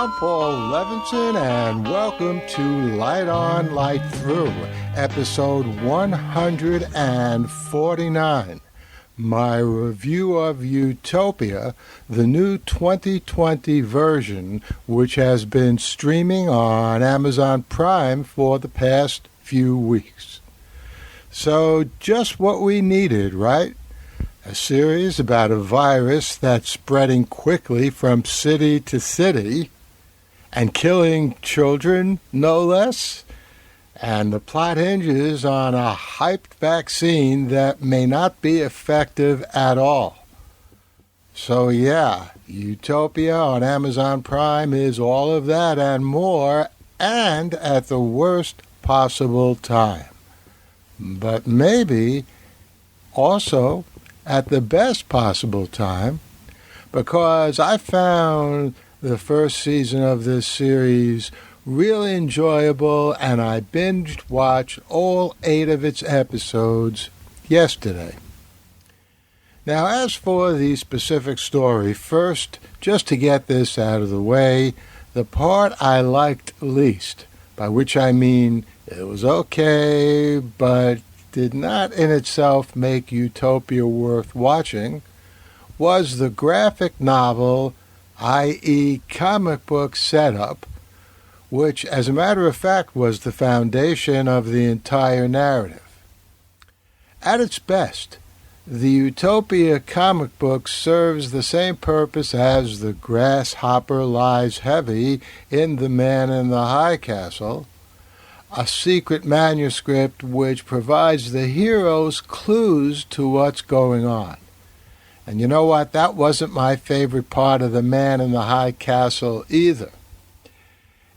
I'm Paul Levinson, and welcome to Light On, Light Through, episode 149, my review of Utopia, the new 2020 version, which has been streaming on Amazon Prime for the past few weeks. So, just what we needed, right? A series about a virus that's spreading quickly from city to city and killing children, no less. And the plot hinges on a hyped vaccine that may not be effective at all. So yeah, Utopia on Amazon Prime is all of that and more, and at the worst possible time. But maybe also at the best possible time, because I found the first season of this series really enjoyable, and I binge watched all 8 of its episodes yesterday. Now, as for the specific story, first, just to get this out of the way, the part I liked least, by which I mean it was okay, but did not in itself make Utopia worth watching, was the graphic novel, i.e. comic book setup, which, as a matter of fact, was the foundation of the entire narrative. At its best, the Utopia comic book serves the same purpose as the grasshopper lies heavy in The Man in the High Castle, a secret manuscript which provides the heroes clues to what's going on. And you know what? That wasn't my favorite part of The Man in the High Castle either.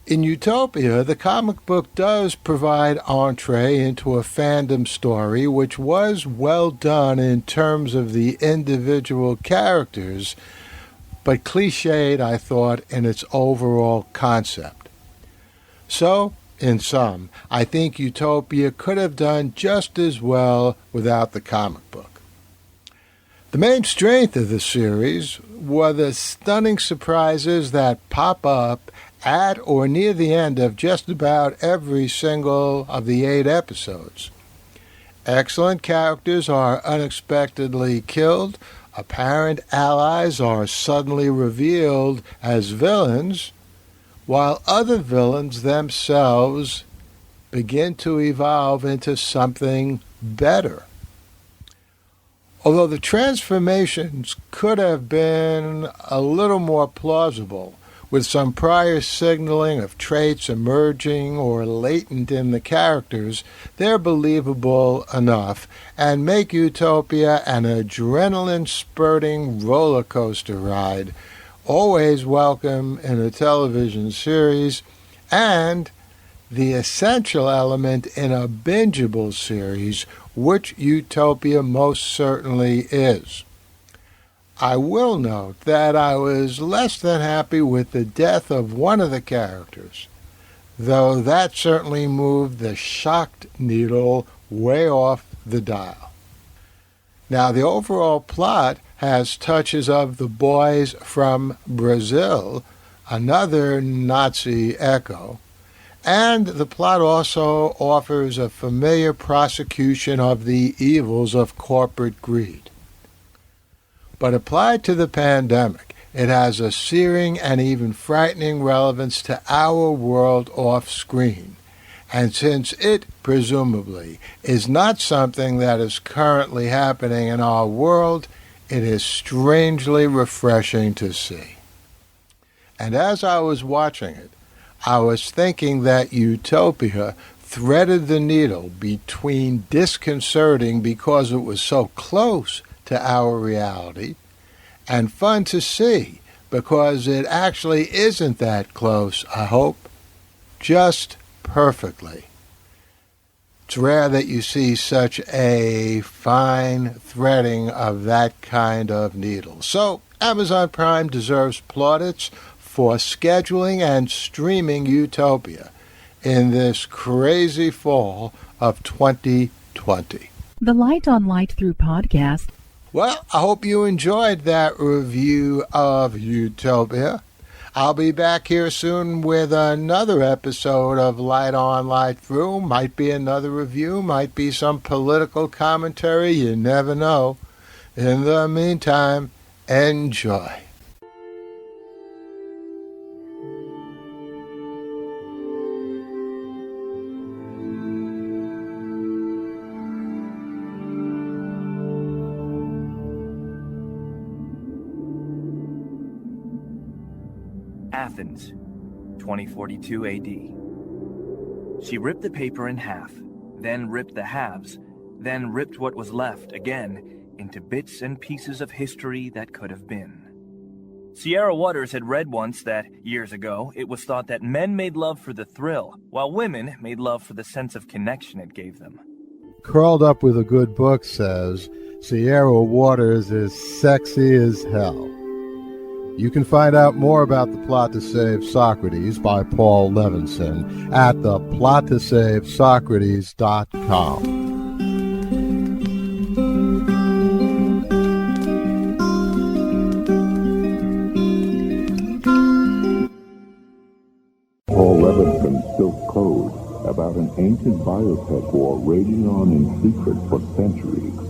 In Utopia, the comic book does provide entree into a fandom story which was well done in terms of the individual characters, but cliched, I thought, in its overall concept. So, in sum, I think Utopia could have done just as well without the comic book. The main strength of the series were the stunning surprises that pop up at or near the end of just about every single of the 8 episodes. Excellent characters are unexpectedly killed, apparent allies are suddenly revealed as villains, while other villains themselves begin to evolve into something better. Although the transformations could have been a little more plausible, with some prior signaling of traits emerging or latent in the characters, they're believable enough and make Utopia an adrenaline-spurting roller coaster ride, always welcome in a television series, and the essential element in a bingeable series, which Utopia most certainly is. I will note that I was less than happy with the death of one of the characters, though that certainly moved the shocked needle way off the dial. Now, the overall plot has touches of The Boys from Brazil, another Nazi echo, and the plot also offers a familiar prosecution of the evils of corporate greed. But applied to the pandemic, it has a searing and even frightening relevance to our world off-screen. And since it, presumably, is not something that is currently happening in our world, it is strangely refreshing to see. And as I was watching it, I was thinking that Utopia threaded the needle between disconcerting because it was so close to our reality, and fun to see because it actually isn't that close, I hope, just perfectly. It's rare that you see such a fine threading of that kind of needle. So, Amazon Prime deserves plaudits for scheduling and streaming Utopia in this crazy fall of 2020. The Light on Light Through podcast. Well, I hope you enjoyed that review of Utopia. I'll be back here soon with another episode of Light On, Light Through. Might be another review, might be some political commentary. You never know. In the meantime, enjoy. Athens, 2042 AD. She ripped the paper in half, then ripped the halves, then ripped what was left again into bits and pieces of history that could have been. Sierra Waters had read once that, years ago, it was thought that men made love for the thrill, while women made love for the sense of connection it gave them. Curled Up with a Good Book says, Sierra Waters is sexy as hell. You can find out more about The Plot to Save Socrates by Paul Levinson at theplot2savesocrates.com. Paul Levinson spilled code about an ancient biotech war raging on in secret for centuries.